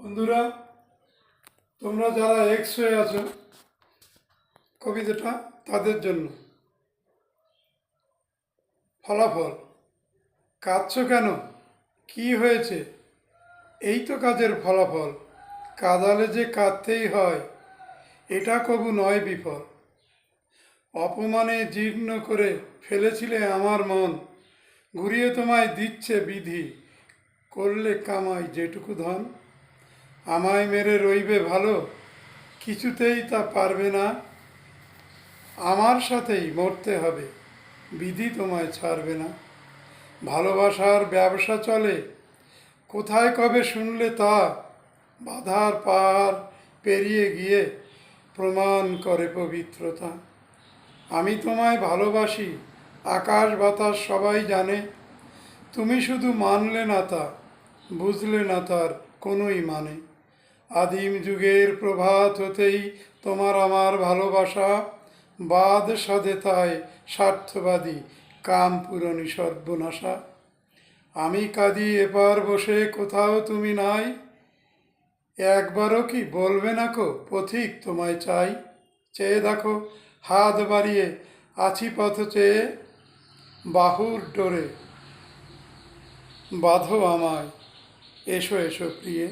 বন্ধুরা, তোমরা যারা এক্স হয়ে আছো, কবিতাটা তাদের জন্য। ফলাফল। কাঁদছো কেন? কি হয়েছে? এই তো কাজের ফলাফল। কাঁদালে যে কাঁদতেই হয়, এটা কবু নয় বিফল। অপমানে জীর্ণ করে ফেলেছিলে আমার মন, ঘুরিয়ে তোমায় দিচ্ছে বিধি, করলে কামাই যেটুকু ধন। আমায় মেরে রইবে ভালো, কিছুতেই তা পারবে না। আমার সাথেই মরতে হবে, বিধি তোমায় ছাড়বে না। ভালোবাসার ব্যবসা চলে, কোথায় কবে শুনলে তা? বাধার পাহাড় পেরিয়ে গিয়ে প্রমাণ করে পবিত্রতা। আমি তোমায় ভালোবাসি, আকাশ বাতাস সবাই জানে। তুমি শুধু মানলে না তা, বুঝলে না তার কোনোই মানে। আদিম যুগের প্রভাত হতেই তোমার আমার ভালোবাসা, বাদ সাধে তাই স্বার্থবাদী, কাম পূরণী সর্বনাশা। আমি কাঁদি এপার বসে, কোথাও তুমি নাই, একবারও কি বলবে না কো পথিক তোমায় চাই। চেয়ে দেখো, হাত বাড়িয়ে আছি পথ চেয়ে, বাহুর ডোরে বাঁধো আমায়, এসো এসো প্রিয়ে।